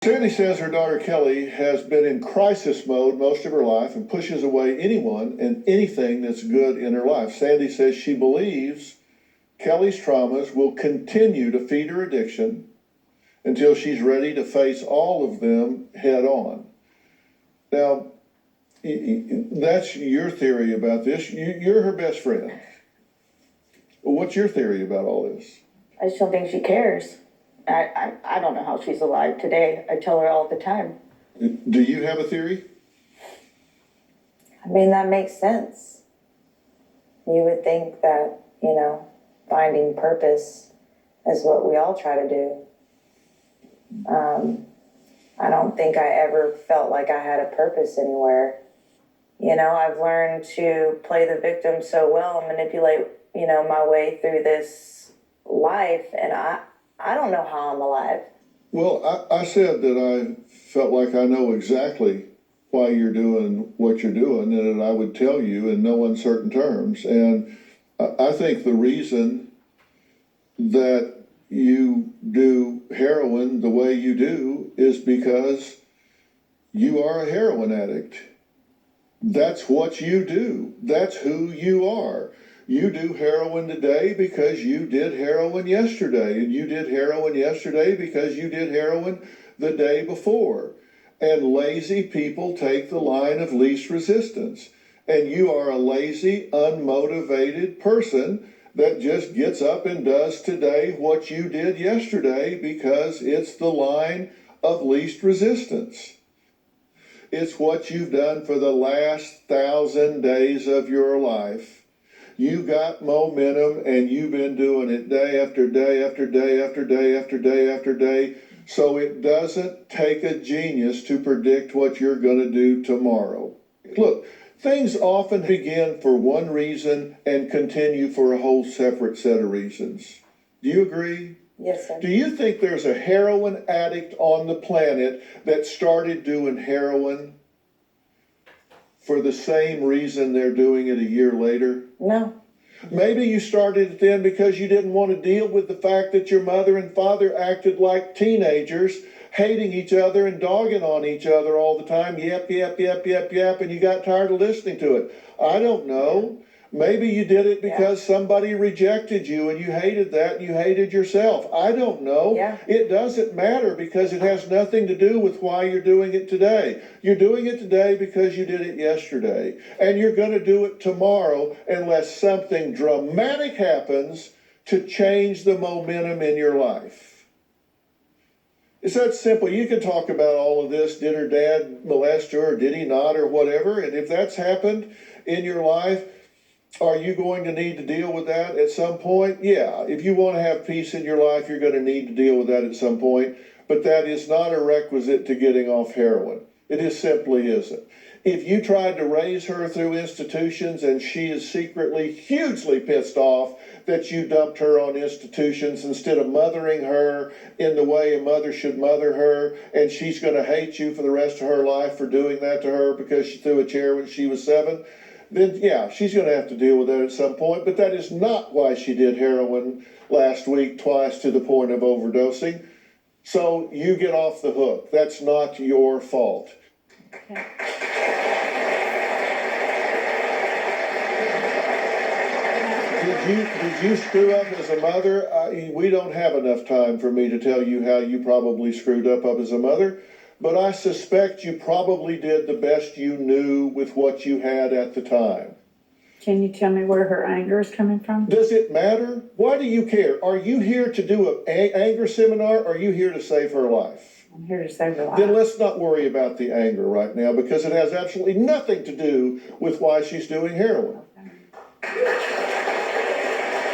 Sandy says her daughter Kelly has been in crisis mode most of her life and pushes away anyone and anything that's good in her life. Sandy says she believes Kelly's traumas will continue to feed her addiction until she's ready to face all of them head on. Now, that's your theory about this. You're her best friend. What's your theory about all this? I just don't think she cares. I don't know how she's alive today. I tell her all the time. Do you have a theory? I mean, that makes sense. You would think that, finding purpose is what we all try to do. I don't think I ever felt like I had a purpose anywhere. I've learned to play the victim so well and manipulate, my way through this life, and I don't know how I'm alive. Well, I said that I felt like I know exactly why you're doing what you're doing, and that I would tell you in no uncertain terms. And I think the reason that you do heroin the way you do is because you are a heroin addict. That's what you do. That's who you are. You do heroin today because you did heroin yesterday, and you did heroin yesterday because you did heroin the day before. And lazy people take the line of least resistance. And you are a lazy, unmotivated person that just gets up and does today what you did yesterday because it's the line of least resistance. It's what you've done for the last 1,000 days of your life. You got momentum and you've been doing it day after day after day after day after day after day. So it doesn't take a genius to predict what you're going to do tomorrow. Look, things often begin for one reason and continue for a whole separate set of reasons. Do you agree? Yes, sir. Do you think there's a heroin addict on the planet that started doing heroin for the same reason they're doing it a year later? No. Maybe you started it then because you didn't want to deal with the fact that your mother and father acted like teenagers, hating each other and dogging on each other all the time. Yep, yep, yep, yep, yep, and you got tired of listening to it. I don't know. Maybe you did it because somebody rejected you and you hated that and you hated yourself. I don't know. Yeah. It doesn't matter because it has nothing to do with why you're doing it today. You're doing it today because you did it yesterday. And you're going to do it tomorrow unless something dramatic happens to change the momentum in your life. It's that simple. You can talk about all of this. Did her dad molest her or did he not or whatever? And if that's happened in your life, are you going to need to deal with that at some point? Yeah. If you want to have peace in your life, you're going to need to deal with that at some point. But that is not a requisite to getting off heroin. It just simply isn't. If you tried to raise her through institutions and she is secretly hugely pissed off that you dumped her on institutions instead of mothering her in the way a mother should mother her, and she's going to hate you for the rest of her life for doing that to her because she threw a chair when she was 7, then yeah, she's going to have to deal with that at some point. But that is not why she did heroin last week twice to the point of overdosing. So you get off the hook. That's not your fault. Okay. Did you screw up as a mother? We don't have enough time for me to tell you how you probably screwed up as a mother. But I suspect you probably did the best you knew with what you had at the time. Can you tell me where her anger is coming from? Does it matter? Why do you care? Are you here to do an anger seminar, or are you here to save her life? I'm here to save her life. Then let's not worry about the anger right now because it has absolutely nothing to do with why she's doing heroin.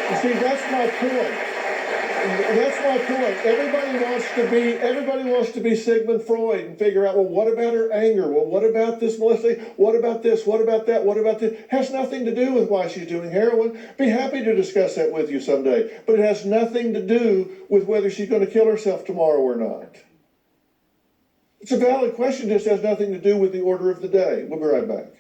You see, that's my point. That's my point. Everybody wants to be Sigmund Freud and figure out, well, what about her anger? Well, what about this molestation? What about this? What about that? What about this? Has nothing to do with why she's doing heroin. Be happy to discuss that with you someday. But it has nothing to do with whether she's going to kill herself tomorrow or not. It's a valid question. It just has nothing to do with the order of the day. We'll be right back.